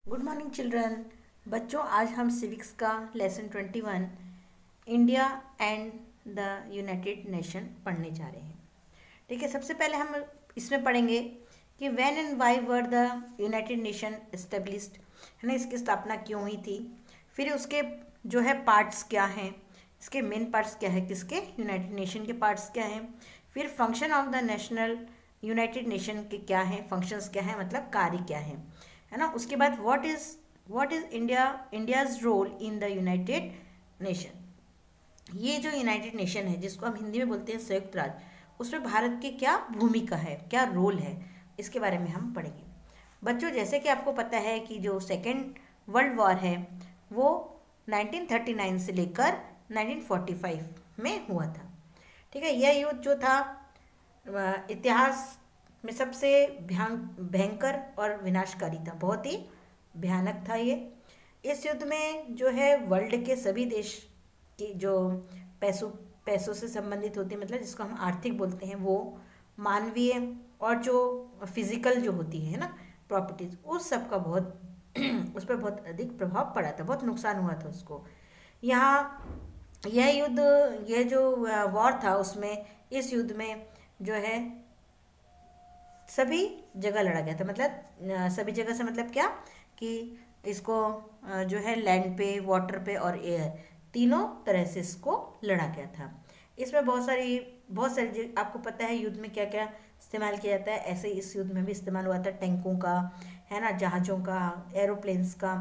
Good morning children. बच्चों, आज हम सिविक्स का lesson 21 India and the United nation पढ़ने जा रहे हैं। ठीक है, सबसे पहले हम इसमें पढ़ेंगे कि when and why were the United nation established, है ना, इसकी स्थापना क्यों हुई थी। फिर उसके जो है पार्ट्स क्या हैं, इसके मेन पार्ट्स क्या है, किसके, यूनाइटेड नेशन के पार्ट्स क्या हैं। फिर function of the national United nation के क्या हैं, फंक्शंस क्या हैं, मतलब कार्य क्या हैं, है ना। उसके बाद what is India's role in the United Nation. ये जो यूनाइटेड नेशन है, जिसको हम हिंदी में बोलते हैं संयुक्त राज्य, उसमें भारत की क्या भूमिका है, क्या रोल है, इसके बारे में हम पढ़ेंगे। बच्चों, जैसे कि आपको पता है कि जो सेकेंड वर्ल्ड वॉर है वो 1939 से लेकर 1945 में हुआ था। ठीक है, यह युद्ध जो था इतिहास में सबसे भयंकर और विनाशकारी था, बहुत ही भयानक था ये। इस युद्ध में जो है वर्ल्ड के सभी देश की जो पैसों से संबंधित होते हैं, मतलब जिसको हम आर्थिक बोलते हैं, वो मानवीय और जो फिजिकल जो होती है ना प्रॉपर्टीज, उस सब का बहुत उस पर बहुत अधिक प्रभाव पड़ा था, बहुत नुकसान हुआ था उसको। यहाँ यह युद्ध, यह जो वॉर था, उसमें इस युद्ध में जो है सभी जगह लड़ा गया था। मतलब सभी जगह से मतलब क्या, कि इसको जो है लैंड पे, वाटर पे और एयर, तीनों तरह से इसको लड़ा गया था। इसमें बहुत सारी आपको पता है युद्ध में क्या क्या इस्तेमाल किया जाता है। ऐसे इस युद्ध में भी इस्तेमाल हुआ था टैंकों का, है ना, जहाज़ों का, एरोप्लेन्स का,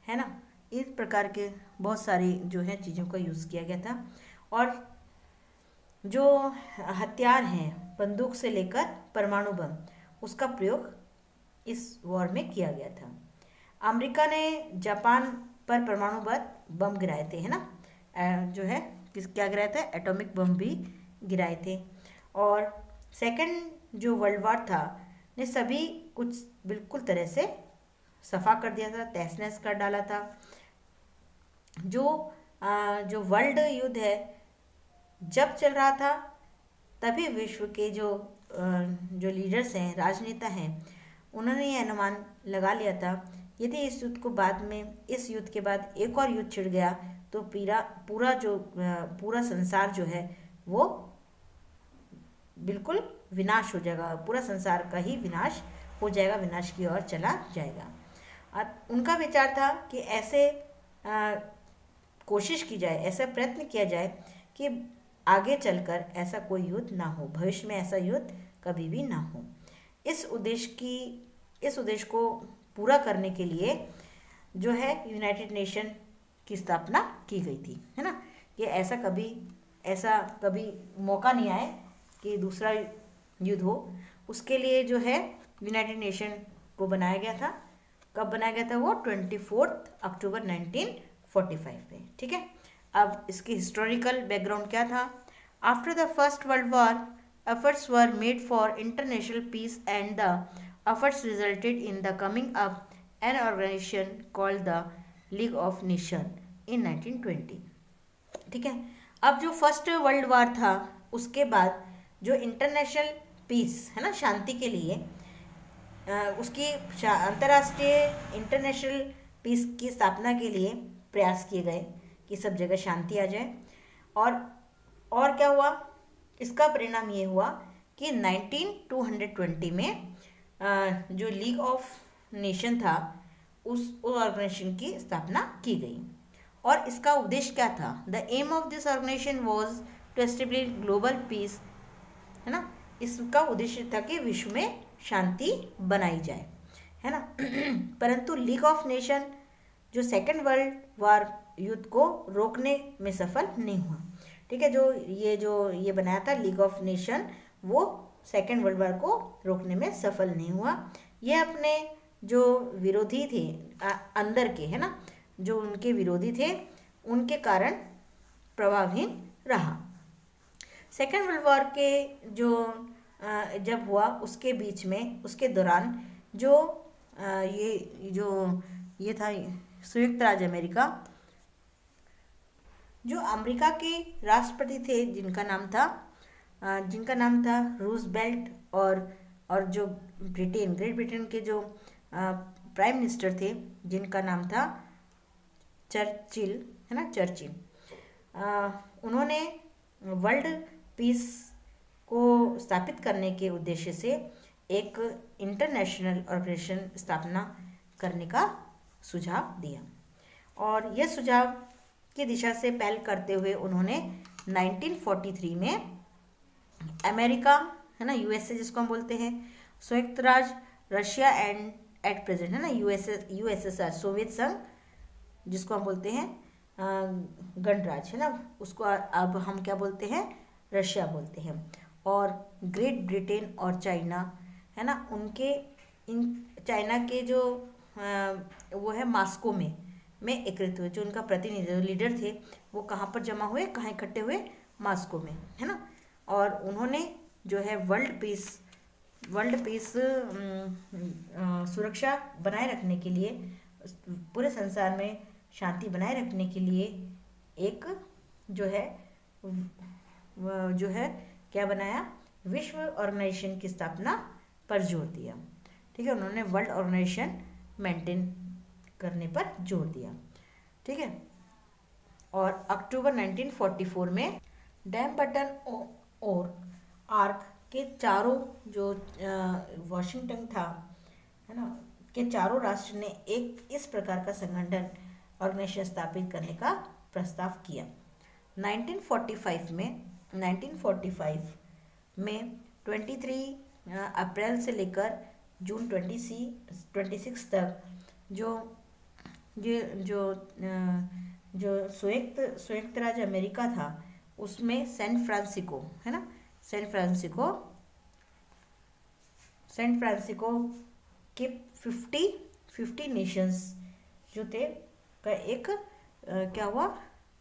है ना। इस प्रकार के बहुत सारी जो है चीज़ों का यूज़ किया गया था। और जो हथियार हैं, बंदूक से लेकर परमाणु बम, उसका प्रयोग इस वॉर में किया गया था। अमेरिका ने जापान पर परमाणु बम गिराए थे, है ना, जो है क्या गिराए थे, एटॉमिक बम भी गिराए थे। और सेकंड जो वर्ल्ड वॉर था ने सभी कुछ बिल्कुल तरह से सफा कर दिया था, तहस नहस कर डाला था। जो वर्ल्ड युद्ध है जब चल रहा था, तभी विश्व के जो लीडर्स हैं, राजनेता हैं, उन्होंने ये अनुमान लगा लिया था, यदि इस युद्ध के बाद एक और युद्ध छिड़ गया तो पूरा संसार जो है वो बिल्कुल विनाश हो जाएगा, पूरा संसार का ही विनाश हो जाएगा, विनाश की ओर चला जाएगा। और उनका विचार था कि ऐसे कोशिश की जाए, ऐसा प्रयत्न किया जाए कि आगे चलकर ऐसा कोई युद्ध ना हो, भविष्य में ऐसा युद्ध कभी भी ना हो। इस उद्देश्य को पूरा करने के लिए जो है यूनाइटेड नेशन की स्थापना की गई थी, है ना, कि ऐसा कभी मौका नहीं आए कि दूसरा युद्ध हो। उसके लिए जो है यूनाइटेड नेशन को बनाया गया था। कब बनाया गया था वो, 24 अक्टूबर 1945 में। ठीक है, अब इसकी हिस्टोरिकल बैकग्राउंड क्या था। After the first world war, efforts were made for international peace and the efforts resulted in the coming up an organization called the League of Nations in 1920। ठीक है, अब जो फर्स्ट वर्ल्ड वॉर था उसके बाद जो इंटरनेशनल पीस है ना, शांति के लिए उसकी अंतर्राष्ट्रीय इंटरनेशनल पीस की स्थापना के लिए प्रयास किए गए कि सब जगह शांति आ जाए। और क्या हुआ, इसका परिणाम ये हुआ कि 1920 में जो लीग ऑफ नेशन था, उस ऑर्गेनाइजेशन की स्थापना की गई। और इसका उद्देश्य क्या था, the aim of this organisation was to establish global peace, है ना। इसका उद्देश्य था कि विश्व में शांति बनाई जाए, है ना। परंतु लीग ऑफ नेशन जो सेकेंड वर्ल्ड वॉर युद्ध को रोकने में सफल नहीं हुआ। ठीक है, जो ये बनाया था लीग ऑफ नेशन, वो सेकेंड वर्ल्ड वॉर को रोकने में सफल नहीं हुआ। ये अपने जो विरोधी थे अंदर के, है ना, जो उनके विरोधी थे, उनके कारण प्रभावहीन रहा। सेकेंड वर्ल्ड वॉर के जो जब हुआ उसके बीच में, उसके दौरान ये था संयुक्त राज्य अमेरिका, जो अमेरिका के राष्ट्रपति थे जिनका नाम था रूजवेल्ट, और जो ग्रेट ब्रिटेन के जो प्राइम मिनिस्टर थे जिनका नाम था चर्चिल, है ना, चर्चिल। उन्होंने वर्ल्ड पीस को स्थापित करने के उद्देश्य से एक इंटरनेशनल ऑर्गेनाइजेशन स्थापना करने का सुझाव दिया, और यह सुझाव की दिशा से पहल करते हुए उन्होंने 1943 में अमेरिका, है ना, यूएसए जिसको हम बोलते हैं, संयुक्त राज्य रशिया एंड एट प्रेजेंट, है ना, यूएसएसआर, सोवियत संघ जिसको हम बोलते हैं गणराज्य, है ना, उसको अब हम क्या बोलते हैं, रशिया बोलते हैं, और ग्रेट ब्रिटेन और चाइना, है ना, उनके इन चाइना के जो वो है मास्को में एकत्रित हुए। जो उनका प्रतिनिधि लीडर थे वो कहाँ पर जमा हुए, कहाँ इकट्ठे हुए, मास्को में, है ना। और उन्होंने जो है वर्ल्ड पीस सुरक्षा बनाए रखने के लिए, पूरे संसार में शांति बनाए रखने के लिए एक जो है क्या बनाया, विश्व ऑर्गेनाइजेशन की स्थापना पर जोर दिया। ठीक है, उन्होंने वर्ल्ड ऑर्गेनाइजेशन मेंटेन करने पर जोर दिया। ठीक है, और अक्टूबर 1944 में डैम बटन और आर्क के चारों जो वाशिंगटन था, है ना, के चारों राष्ट्र ने एक इस प्रकार का संगठन ऑर्गेनाइजेशन स्थापित करने का प्रस्ताव किया। 1945 में 23 अप्रैल से लेकर जून 26 तक जो संयुक्त राज्य अमेरिका था उसमें सैन फ्रांसिस्को, है ना, सैन फ्रांसिस्को के 50 नेशंस जो थे का एक क्या हुआ,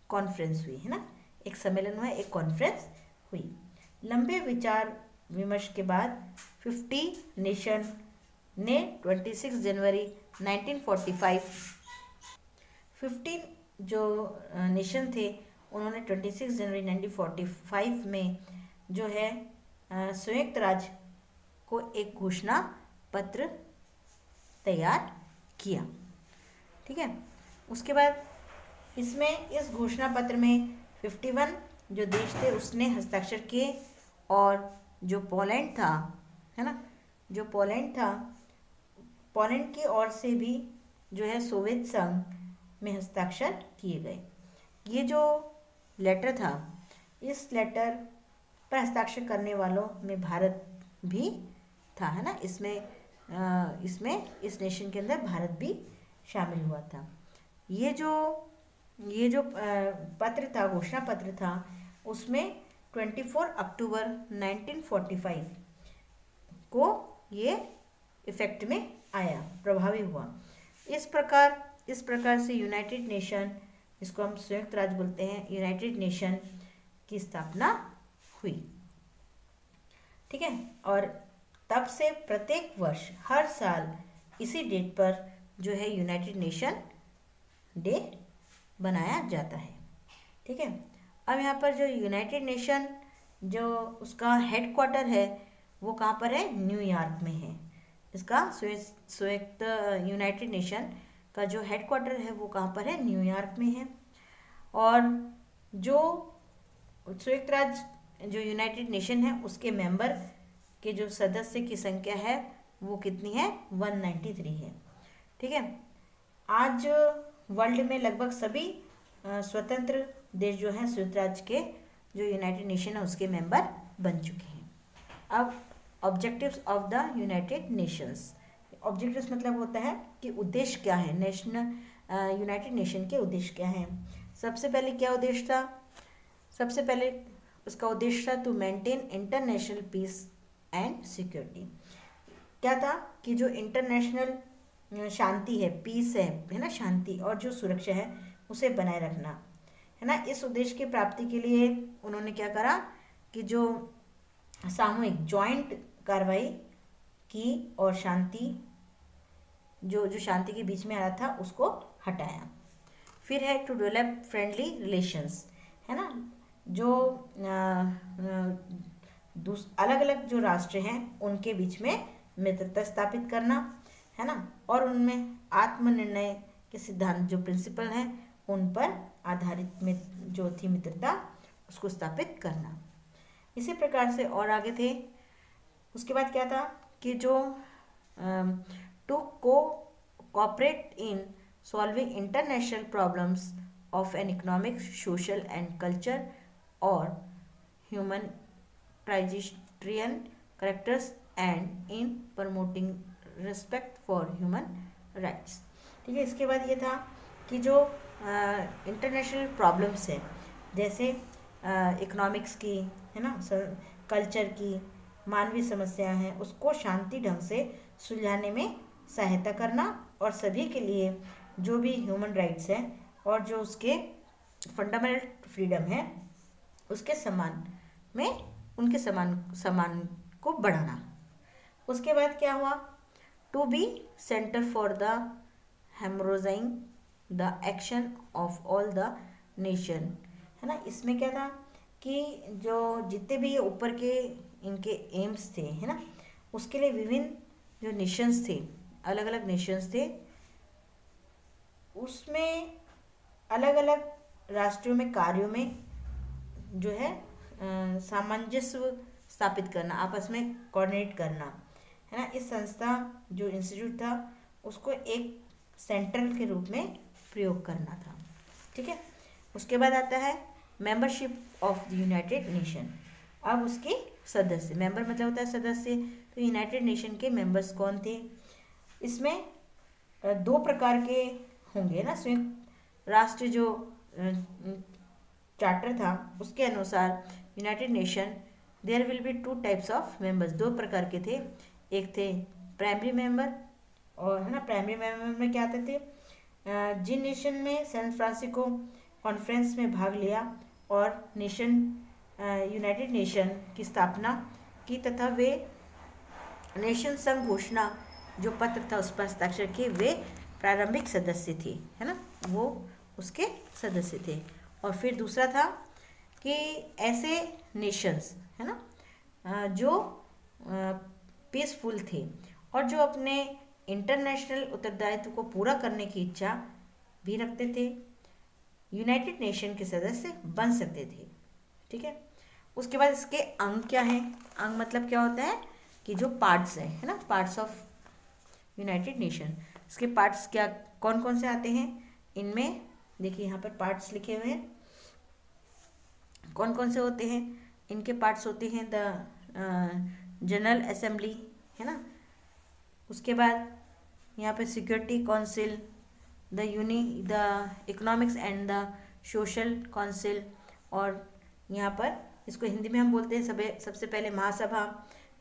कॉन्फ्रेंस हुई, है ना, एक सम्मेलन हुआ, एक कॉन्फ्रेंस हुई। लंबे विचार विमर्श के बाद 50 नेशन ने 26 जनवरी 1945 15 जो नेशन थे उन्होंने 26 जनवरी 1945 में जो है संयुक्त राज्य को एक घोषणा पत्र तैयार किया। ठीक है, उसके बाद इस घोषणा पत्र में 51 जो देश थे उसने हस्ताक्षर किए, और जो पोलैंड था, है ना, जो पोलैंड की ओर से भी जो है सोवियत संघ में हस्ताक्षर किए गए। ये जो लेटर था, इस लेटर पर हस्ताक्षर करने वालों में भारत भी था, है ना, इसमें इस नेशन के अंदर भारत भी शामिल हुआ था। ये जो पत्र था, घोषणा पत्र था, उसमें 24 अक्टूबर 1945 को ये इफेक्ट में आया, प्रभावी हुआ। इस प्रकार से यूनाइटेड नेशन, इसको हम संयुक्त राज्य बोलते हैं, यूनाइटेड नेशन की स्थापना हुई। ठीक है, और तब से प्रत्येक वर्ष हर साल इसी डेट पर जो है यूनाइटेड नेशन डे बनाया जाता है। ठीक है, अब यहाँ पर जो यूनाइटेड नेशन जो उसका हेडक्वार्टर है वो कहाँ पर है, न्यूयॉर्क में है। इसका संयुक्त यूनाइटेड नेशन का जो हेडक्वार्टर है वो कहाँ पर है, न्यूयॉर्क में है। और जो संयुक्त राज्य जो यूनाइटेड नेशन है उसके मेंबर के जो सदस्य की संख्या है वो कितनी है, 193 है। ठीक है, आज वर्ल्ड में लगभग सभी स्वतंत्र देश जो हैं संयुक्त राज्य के जो यूनाइटेड नेशन है उसके मेंबर बन चुके हैं। अब objectives of the United Nations, objectives मतलब होता है कि उद्देश्य क्या है, यूनाइटेड नेशन के उद्देश्य क्या हैं। सबसे पहले क्या उद्देश्य था, सबसे पहले उसका उद्देश्य था to maintain international peace and security. क्या था कि जो इंटरनेशनल शांति है, पीस है ना, शांति और जो सुरक्षा है उसे बनाए रखना, है ना। इस उद्देश्य की प्राप्ति के लिए उन्होंने क्या करा कि जो सामूहिक जॉइंट कार्रवाई की और शांति जो शांति के बीच में आ रहा था उसको हटाया। फिर है टू डेवलप फ्रेंडली रिलेशंस, है ना, जो अलग अलग जो राष्ट्र हैं उनके बीच में मित्रता स्थापित करना। है ना, और उनमें आत्मनिर्णय के सिद्धांत जो प्रिंसिपल हैं उन पर आधारित में जो थी मित्रता उसको स्थापित करना। इसी प्रकार से और आगे थे। उसके बाद क्या था कि जो to cooperate in solving international problems of an economic, social and culture or humanitarian characters and in promoting respect for human rights। ठीक है, इसके बाद ये था कि जो इंटरनेशनल प्रॉब्लम्स हैं जैसे इकोनॉमिक्स की, है ना, कल्चर की, मानवीय समस्याएं हैं, उसको शांति ढंग से सुलझाने में सहायता करना और सभी के लिए जो भी ह्यूमन राइट्स हैं और जो उसके फंडामेंटल फ्रीडम है उसके समान में उनके समान को बढ़ाना। उसके बाद क्या हुआ, to be centre for the harmonising the action of all the nation, है ना। इसमें क्या था कि जो जितने भी ऊपर के इनके एम्स थे, है ना, उसके लिए विभिन्न जो नेशंस थे, अलग अलग नेशंस थे, उसमें अलग अलग राष्ट्रों में कार्यों में जो है सामंजस्य स्थापित करना, आपस में कोऑर्डिनेट करना, है ना। इस संस्था जो इंस्टीट्यूट था उसको एक सेंटर के रूप में प्रयोग करना था। ठीक है, उसके बाद आता है membership of the United nation. अब उसके सदस्य, मेंबर मतलब होता है सदस्य, तो यूनाइटेड नेशन के मेंबर्स कौन थे? इसमें दो प्रकार के होंगे ना। संयुक्त राष्ट्र जो चार्टर था उसके अनुसार United Nation there will be two types of members, दो प्रकार के थे। एक थे प्राइमरी मेंबर, और है ना, प्राइमरी मेंबर में क्या आते थे, जिन नेशन में सैन फ्रांसिस्को कॉन्फ्रेंस में भाग लिया और यूनाइटेड नेशन की स्थापना की तथा वे नेशन संघ घोषणा जो पत्र था उस पर हस्ताक्षर किए, वे प्रारंभिक सदस्य थे, है ना, वो उसके सदस्य थे। और फिर दूसरा था कि ऐसे नेशंस, है ना, जो पीसफुल थे और जो अपने इंटरनेशनल उत्तरदायित्व को पूरा करने की इच्छा भी रखते थे, यूनाइटेड नेशन के सदस्य बन सकते थे। ठीक है, उसके बाद इसके अंग क्या हैं? अंग मतलब क्या होता है कि जो पार्ट्स हैं, है ना, पार्ट्स ऑफ यूनाइटेड नेशन। इसके पार्ट्स क्या कौन कौन से आते हैं? इनमें देखिए यहाँ पर पार्ट्स लिखे हुए हैं, कौन कौन से होते हैं। इनके पार्ट्स होते हैं द जनरल असेंबली, है ना, उसके बाद यहाँ पे security council, the economics and the social council, और यहाँ पर इसको हिंदी में हम बोलते हैं सबसे पहले महासभा,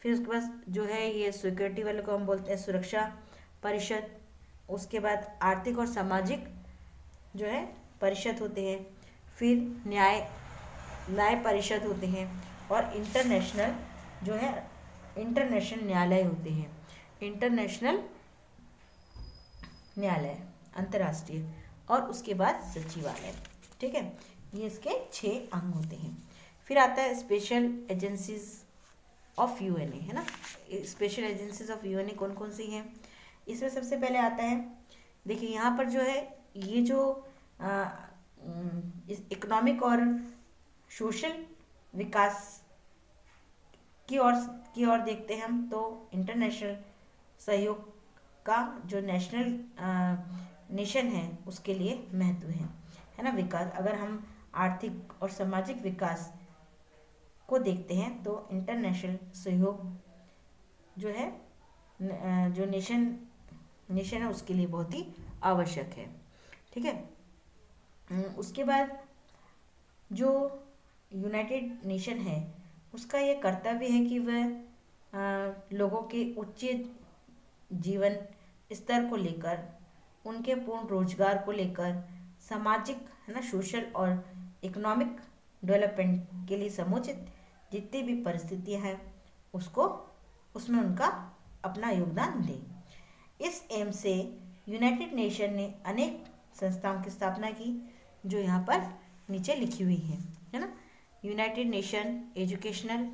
फिर उसके बाद जो है ये सिक्योरिटी वाले को हम बोलते हैं सुरक्षा परिषद, उसके बाद आर्थिक और सामाजिक जो है परिषद होते हैं, फिर न्याय परिषद होते हैं, और इंटरनेशनल जो है इंटरनेशनल न्यायालय होते हैं, इंटरनेशनल न्यायालय अंतर्राष्ट्रीय, और उसके बाद सचिवालय। ठीक है, ये इसके 6 अंग होते हैं। फिर आता है स्पेशल एजेंसीज ऑफ यूएनए, है ना। स्पेशल एजेंसीज ऑफ यूएनए कौन कौन सी हैं? इसमें सबसे पहले आता है, देखिए यहाँ पर जो है ये जो इकोनॉमिक और सोशल विकास की ओर देखते हैं हम, तो इंटरनेशनल सहयोग का जो नेशन है उसके लिए महत्व है ना। विकास, अगर हम आर्थिक और सामाजिक विकास को देखते हैं तो इंटरनेशनल सहयोग जो है जो नेशन है उसके लिए बहुत ही आवश्यक है। ठीक है, उसके बाद जो यूनाइटेड नेशन है उसका ये कर्तव्य है कि वह लोगों के उच्च जीवन स्तर को लेकर, उनके पूर्ण रोजगार को लेकर, सामाजिक, है ना, सोशल और इकोनॉमिक डेवलपमेंट के लिए समुचित जितनी भी परिस्थितियां हैं उसमें उनका अपना योगदान दें। इस एम से यूनाइटेड नेशन ने अनेक संस्थाओं की स्थापना की जो यहाँ पर नीचे लिखी हुई है ना। United nation educational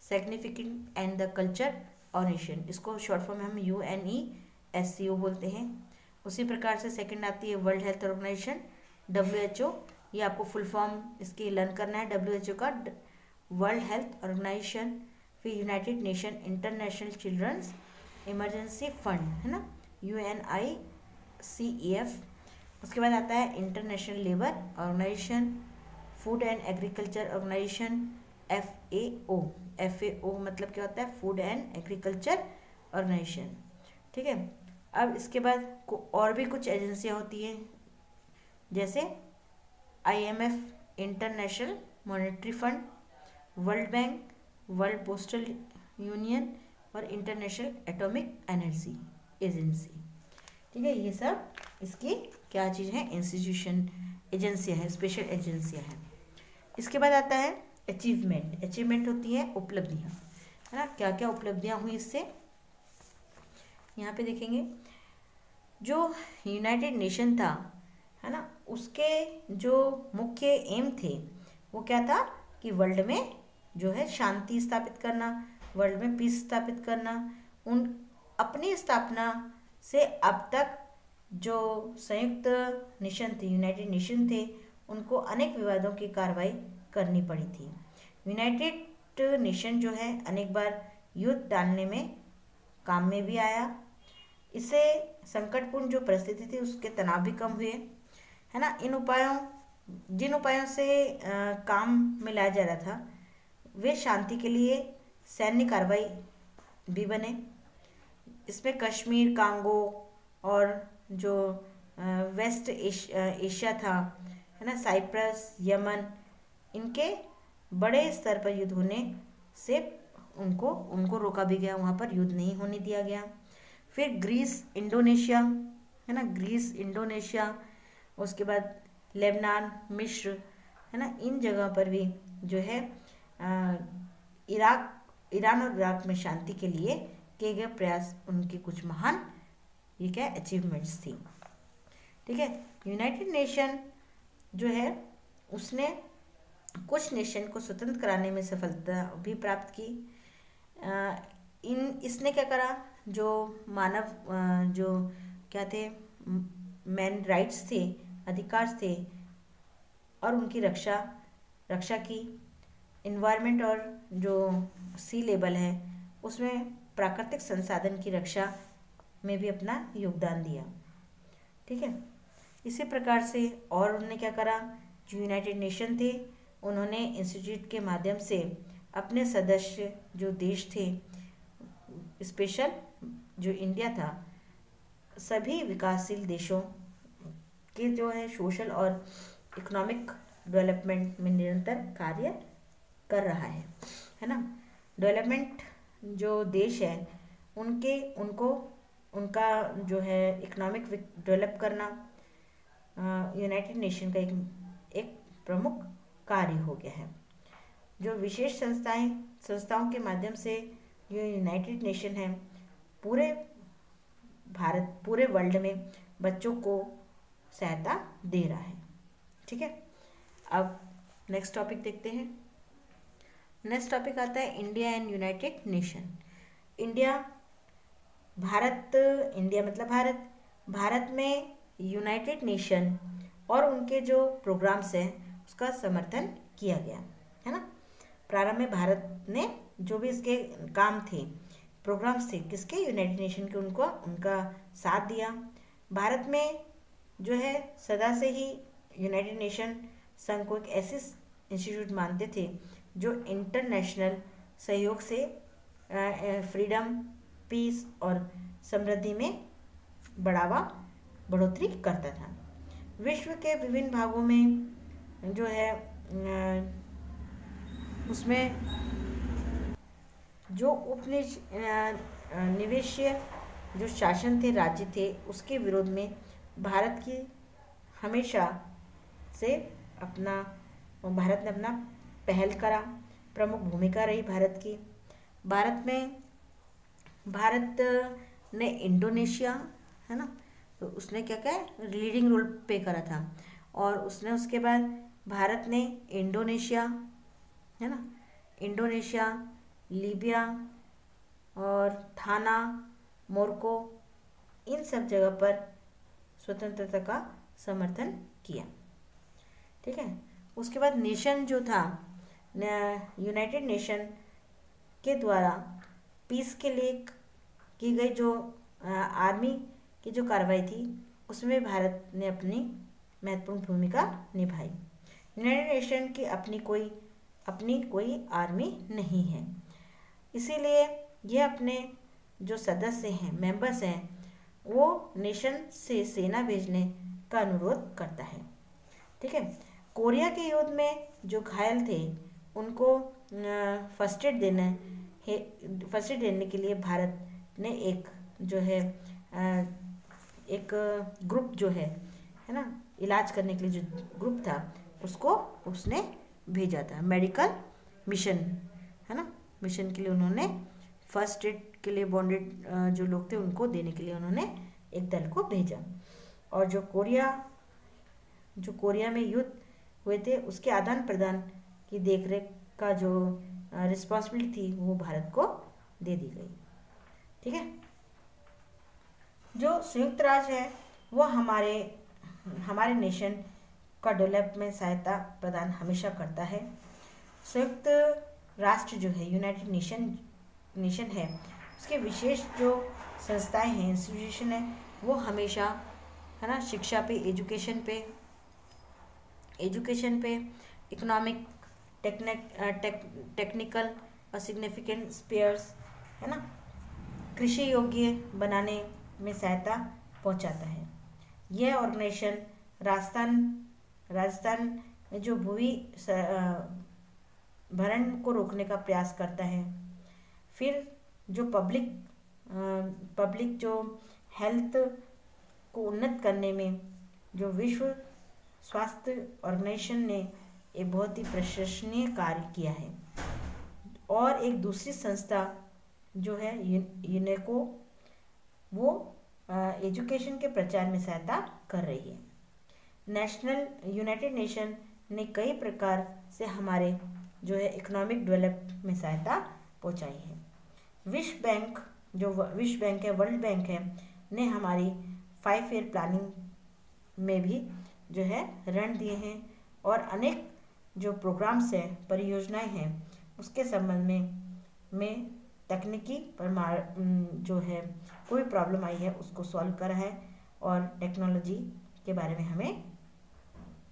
significant and the culture और नेशन, इसको शॉर्ट फॉर्म में हम UNESC SCO बोलते हैं। उसी प्रकार से सेकंड आती है वर्ल्ड हेल्थ ऑर्गेनाइजेशन WHO। ये आपको फुल फॉर्म इसकी लर्न करना है। WHO का वर्ल्ड हेल्थ ऑर्गेनाइजेशन, फिर United Nation International Children's Emergency Fund है ना, UNICEF। उसके बाद आता है International Labour Organisation, Food and Agriculture Organisation FAO मतलब क्या होता है, फूड एंड एग्रीकल्चर ऑर्गेनाइजेशन। ठीक है। अब इसके बाद और भी कुछ एजेंसियां होती हैं, जैसे IMF international monetary fund, world bank, world postal union और इंटरनेशनल एटॉमिक एनर्जी एजेंसी। ठीक है, ये सब इसकी क्या चीज़ है, इंस्टीट्यूशन एजेंसियां हैं, स्पेशल एजेंसियां हैं। इसके बाद आता है अचीवमेंट। अचीवमेंट होती है उपलब्धियां, है ना, क्या क्या उपलब्धियां हुई इससे। यहाँ पे देखेंगे जो यूनाइटेड नेशन था, है ना, उसके जो मुख्य एम थे वो क्या था कि वर्ल्ड में जो है शांति स्थापित करना, वर्ल्ड में पीस स्थापित करना। उन अपनी स्थापना से अब तक जो संयुक्त नेशन थे, यूनाइटेड नेशन थे, उनको अनेक विवादों की कार्रवाई करनी पड़ी थी। यूनाइटेड नेशन जो है अनेक बार युद्ध डालने में काम में भी आया। इससे संकटपूर्ण जो परिस्थिति थी उसके तनाव भी कम हुए, है ना। जिन उपायों से काम में लाया जा रहा था वे शांति के लिए सैन्य कार्रवाई भी बने। इसमें कश्मीर, कांगो और जो वेस्ट एशिया था, है ना, साइप्रस, यमन, इनके बड़े स्तर पर युद्ध होने से उनको रोका भी गया, वहाँ पर युद्ध नहीं होने दिया गया। फिर ग्रीस, इंडोनेशिया, है ना, ग्रीस, इंडोनेशिया, उसके बाद लेबनान, मिस्र, है ना, इन जगह पर भी जो है ईरान और इराक में शांति के लिए किए गए प्रयास, उनकी कुछ महान ये क्या अचीवमेंट्स थी। ठीक है। यूनाइटेड नेशन जो है उसने कुछ नेशन को स्वतंत्र कराने में सफलता भी प्राप्त की। इसने क्या करा, जो मानव जो क्या थे, मैन राइट्स थे, अधिकार थे, और उनकी रक्षा की। इन्वायरमेंट और जो सी लेवल है उसमें प्राकृतिक संसाधन की रक्षा में भी अपना योगदान दिया। ठीक है। इसी प्रकार से और उन्होंने क्या करा, जो यूनाइटेड नेशन थे उन्होंने इंस्टीट्यूट के माध्यम से अपने सदस्य जो देश थे, स्पेशल जो इंडिया था, सभी विकासशील देशों के जो है सोशल और इकोनॉमिक डेवलपमेंट में निरंतर कार्य कर रहा है ना। डेवलपमेंट जो देश है उनका जो है इकोनॉमिक डेवलप करना यूनाइटेड नेशन का एक प्रमुख कार्य हो गया है। जो विशेष संस्थाओं के माध्यम से जो यूनाइटेड नेशन है पूरे वर्ल्ड में बच्चों को सहायता दे रहा है। ठीक है। अब नेक्स्ट टॉपिक देखते हैं। नेक्स्ट टॉपिक आता है India and United nation. India मतलब भारत में यूनाइटेड नेशन और उनके जो प्रोग्राम्स हैं उसका समर्थन किया गया, है ना। प्रारंभ में भारत ने जो भी इसके काम थे, प्रोग्राम्स थे, किसके, यूनाइटेड नेशन के, उनका साथ दिया। भारत में जो है सदा से ही यूनाइटेड नेशन संघ को एक ऐसे इंस्टीट्यूट मानते थे जो इंटरनेशनल सहयोग से फ्रीडम, पीस और समृद्धि में बढ़ोतरी करता था। विश्व के विभिन्न भागों में जो है उसमें जो निवेशीय जो शासन थे, राज्य थे, उसके विरोध में भारत की हमेशा से भारत ने अपना पहल करा, प्रमुख भूमिका रही भारत की। भारत ने इंडोनेशिया, है ना, तो उसने क्या लीडिंग रोल प्ले करा था। और उसके बाद भारत ने इंडोनेशिया, है ना, लीबिया और थाना, मोरक्को, इन सब जगह पर स्वतंत्रता का समर्थन किया। ठीक है, उसके बाद नेशन जो था, यूनाइटेड नेशन के द्वारा पीस के लिए की गई जो आर्मी की जो कार्रवाई थी, उसमें भारत ने अपनी महत्वपूर्ण भूमिका निभाई। यूनाइटेड नेशन की अपनी कोई आर्मी नहीं है, इसीलिए ये अपने जो सदस्य हैं, मेंबर्स हैं, वो नेशन से सेना भेजने का अनुरोध करता है। ठीक है, कोरिया के युद्ध में जो घायल थे उनको फर्स्ट एड देने के लिए भारत ने एक जो है एक ग्रुप जो है ना, इलाज करने के लिए जो ग्रुप था उसको उसने भेजा था। मेडिकल मिशन है ना, मिशन के लिए उन्होंने फर्स्ट एड के लिए बॉन्डेड जो लोग थे उनको देने के लिए उन्होंने एक दल को भेजा। और जो कोरिया में युद्ध हुए थे उसके आदान प्रदान की देखरेख का जो रिस्पॉन्सिबिलिटी थी वो भारत को दे दी गई। ठीक है, जो संयुक्त राज्य है वो हमारे नेशन का डेवलप में सहायता प्रदान हमेशा करता है। संयुक्त राष्ट्र जो है, यूनाइटेड नेशन है, उसके विशेष जो संस्थाएं हैं, इंस्टीट्यूशन है, वो हमेशा है ना शिक्षा पे, एजुकेशन पे, इकोनॉमिक, टेक्निकल और सिग्निफिकेंट स्पेयर्स है ना, कृषि योग्य बनाने में सहायता पहुंचाता है। यह ऑर्गेनाइजेशन राजस्थान में जो भूमि भरण को रोकने का प्रयास करता है। फिर जो पब्लिक जो हेल्थ को उन्नत करने में जो विश्व स्वास्थ्य ऑर्गेनाइजेशन ने एक बहुत ही प्रशंसनीय कार्य किया है। और एक दूसरी संस्था जो है यूनेस्को, वो एजुकेशन के प्रचार में सहायता कर रही है। यूनाइटेड नेशन ने कई प्रकार से हमारे जो है इकोनॉमिक डेवलप में सहायता पहुंचाई है। विश्व बैंक है, वर्ल्ड बैंक है, ने हमारी 5 ईयर प्लानिंग में भी जो है ऋण दिए हैं। और अनेक जो प्रोग्राम्स हैं, परियोजनाएं हैं, उसके संबंध में तकनीकी जो है कोई प्रॉब्लम आई है उसको सॉल्व करा है और टेक्नोलॉजी के बारे में हमें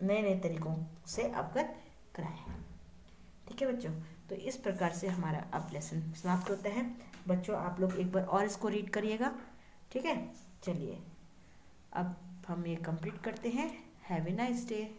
नए नए तरीकों से अवगत कराया है। ठीक है बच्चों, तो इस प्रकार से हमारा अब लेसन समाप्त होता है। बच्चों आप लोग एक बार और इसको रीड करिएगा। ठीक है, चलिए अब हम ये कंप्लीट करते हैं। Have a nice day.